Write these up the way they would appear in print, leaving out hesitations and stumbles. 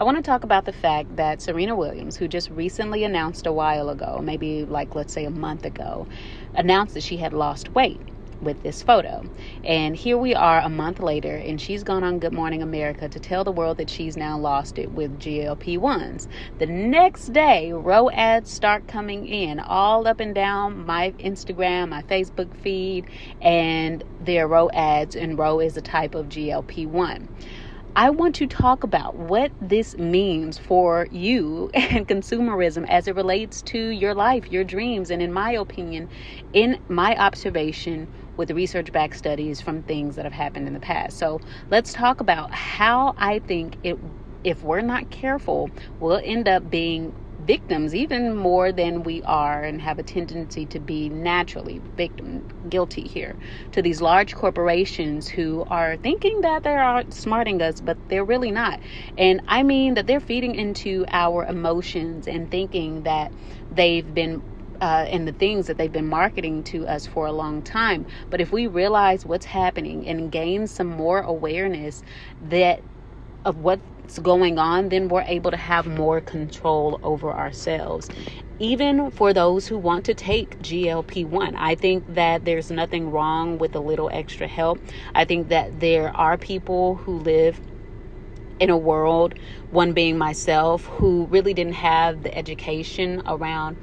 I want to talk about the fact that Serena Williams, who just recently announced a while ago, maybe like let's say a month ago, announced that she had lost weight with this photo. And here we are a month later, and she's gone on Good Morning America to tell the world that she's now lost it with GLP-1s. The next day, Roe ads start coming in all up and down my Instagram, my Facebook feed, and there are Roe ads, and Roe is a type of GLP-1. I want to talk about what this means for you and consumerism as it relates to your life, your dreams, and in my opinion, in my observation with research-backed studies from things that have happened in the past. So let's talk about how I think if we're not careful, we'll end up being victims even more than we are, and have a tendency to be naturally guilty here to these large corporations who are thinking that they're outsmarting us, but they're really not. And I mean that they're feeding into our emotions and thinking that they've been and the things that they've been marketing to us for a long time. But if we realize what's happening and gain some more awareness of what's going on, then we're able to have more control over ourselves. Even for those who want to take GLP-1, I think that there's nothing wrong with a little extra help. I think that there are people who live in a world, one being myself, who really didn't have the education around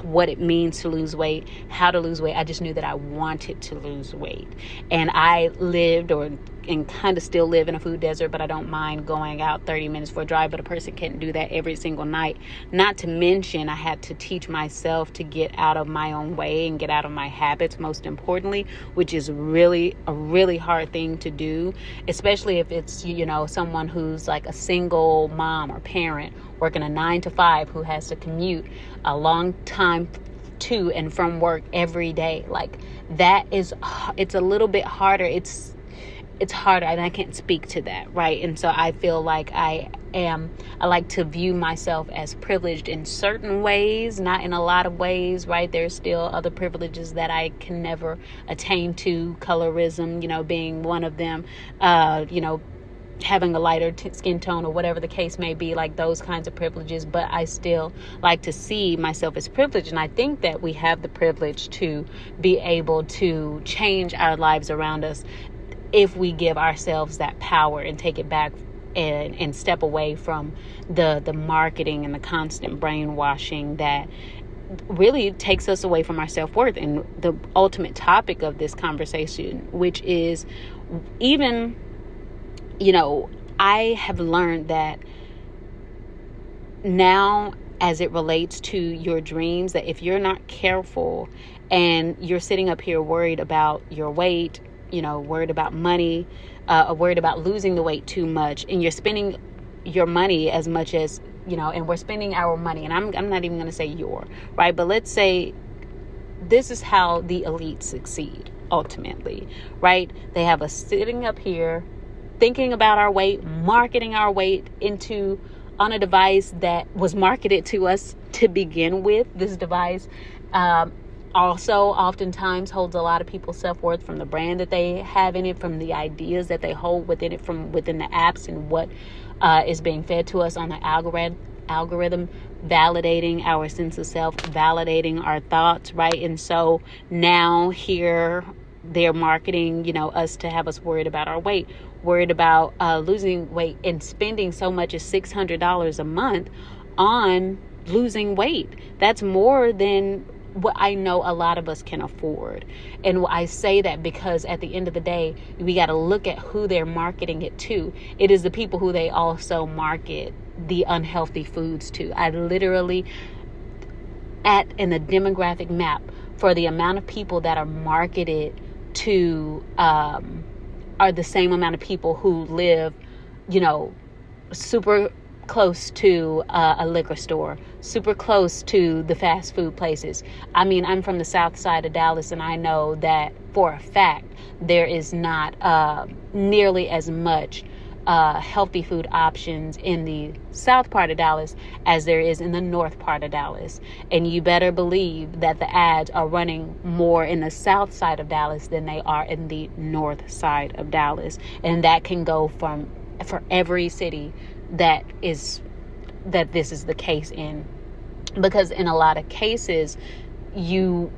what it means to lose weight, how to lose weight. I just knew that I wanted to lose weight. And I lived and kind of still live in a food desert, but I don't mind going out 30 minutes for a drive, but a person can't do that every single night. Not to mention, I had to teach myself to get out of my own way and get out of my habits, most importantly, which is really a really hard thing to do, especially if it's, someone who's like a single mom or parent working a 9-to-5 who has to commute a long time to and from work every day. Like that it's a little bit harder. It's harder, and I can't speak to that, right? And so I feel like I like to view myself as privileged in certain ways, not in a lot of ways, right? There's still other privileges that I can never attain to, colorism, being one of them, having a lighter skin tone or whatever the case may be, like those kinds of privileges. But I still like to see myself as privileged. And I think that we have the privilege to be able to change our lives around us if we give ourselves that power and take it back and step away from the marketing and the constant brainwashing that really takes us away from our self-worth. And the ultimate topic of this conversation, which is even, I have learned that now as it relates to your dreams, that if you're not careful and you're sitting up here worried about your weight, worried about money, worried about losing the weight too much, and you're spending your money as much as, and we're spending our money, and I'm not even going to say your, right? But let's say this is how the elite succeed ultimately, right? They have us sitting up here thinking about our weight, marketing our weight on a device that was marketed to us to begin with. This device, also oftentimes holds a lot of people's self-worth from the brand that they have in it, from the ideas that they hold within it, from within the apps, and what is being fed to us on the algorithm, validating our sense of self, validating our thoughts, right? And so now here they're marketing, us to have us worried about our weight, worried about losing weight, and spending so much as $600 a month on losing weight. That's more than what I know a lot of us can afford. And I say that because at the end of the day, we got to look at who they're marketing it to. It is the people who they also market the unhealthy foods to. I literally, in the demographic map for the amount of people that are marketed to, are the same amount of people who live, super close to a liquor store, super close to the fast food places. I mean, I'm from the south side of Dallas, and I know that for a fact there is not nearly as much healthy food options in the south part of Dallas as there is in the north part of Dallas. And you better believe that the ads are running more in the south side of Dallas than they are in the north side of Dallas. And that can go for every city that this is the case in, because in a lot of cases, the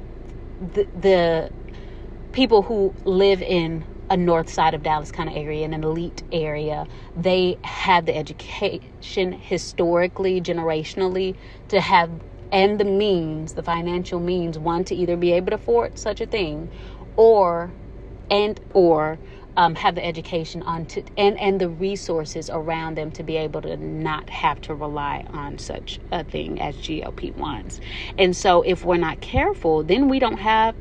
people who live in a north side of Dallas kind of area, in an elite area, they have the education historically, generationally, to have, and the means, the financial means, one, to either be able to afford such a thing, or have the education and the resources around them to be able to not have to rely on such a thing as GLP-1s. And so if we're not careful, then we don't have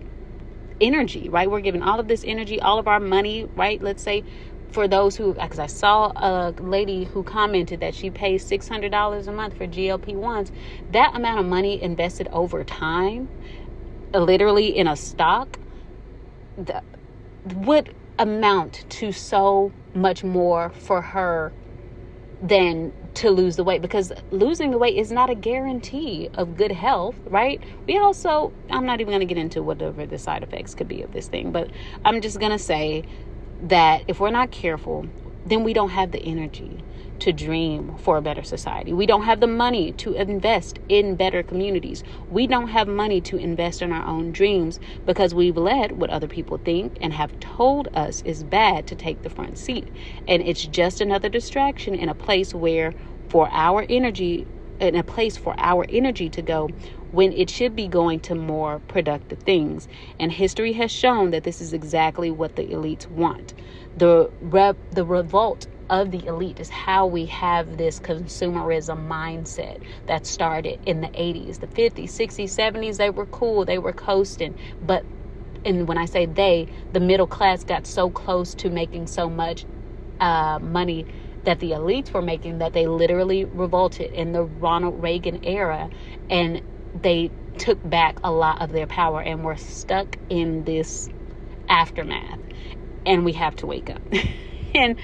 energy, right? We're giving all of this energy, all of our money, right? Let's say for those who, because I saw a lady who commented that she pays $600 a month for GLP-1s. That amount of money invested over time, literally in a stock, would amount to so much more for her than to lose the weight, because losing the weight is not a guarantee of good health, right? We also, I'm not even going to get into whatever the side effects could be of this thing, but I'm just going to say that if we're not careful, then we don't have the energy to dream for a better society. We don't have the money to invest in better communities. We don't have money to invest in our own dreams because we've let what other people think and have told us is bad to take the front seat. And it's just another distraction in a place where for our energy to go when it should be going to more productive things. And history has shown that this is exactly what the elites want. The revolt of the elite is how we have this consumerism mindset that started in the 80s, the 50s, 60s, 70s. They were cool. They were coasting. And when I say they, the middle class got so close to making so much money that the elites were making that they literally revolted in the Ronald Reagan era, and they took back a lot of their power and were stuck in this aftermath. And we have to wake up. And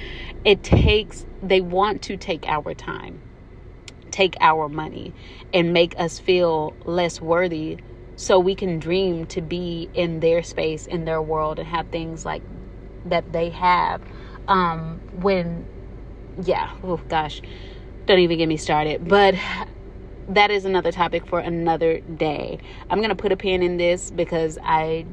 they want to take our time, take our money, and make us feel less worthy so we can dream to be in their space, in their world, and have things like that they have. Don't even get me started. But that is another topic for another day. I'm going to put a pin in this because I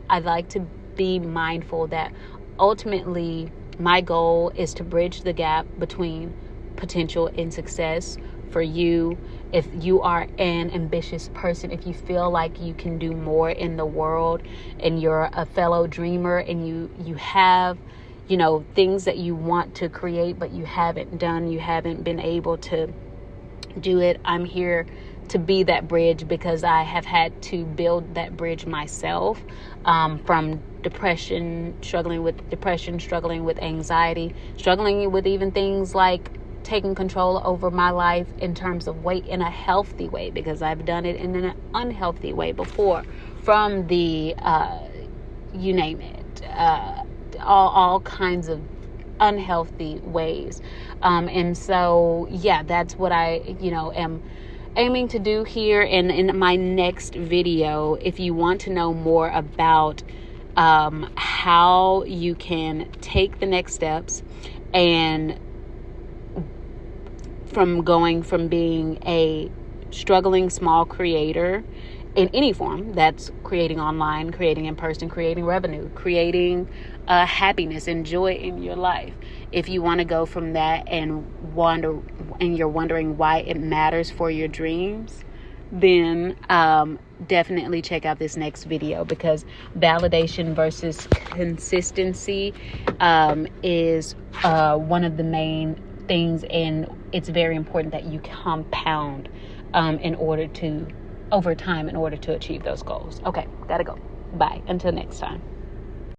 like to be mindful that ultimately my goal is to bridge the gap between potential and success for you. If you are an ambitious person, if you feel like you can do more in the world and you're a fellow dreamer and you have, things that you want to create, but you haven't been able to do it, I'm here to be that bridge, because I have had to build that bridge myself, from struggling with anxiety, struggling with even things like taking control over my life in terms of weight in a healthy way, because I've done it in an unhealthy way before, from the, you name it, all kinds of unhealthy ways. And so, that's what I, am aiming to do here. And in my next video, if you want to know more about how you can take the next steps and from being a struggling small creator in any form, that's creating online, creating in person, creating revenue, creating happiness and joy in your life. If you want to go from that and you're wondering why it matters for your dreams, then definitely check out this next video, because validation versus consistency is one of the main things, and it's very important that you compound over time in order to achieve those goals. Okay, gotta go. Bye. Until next time.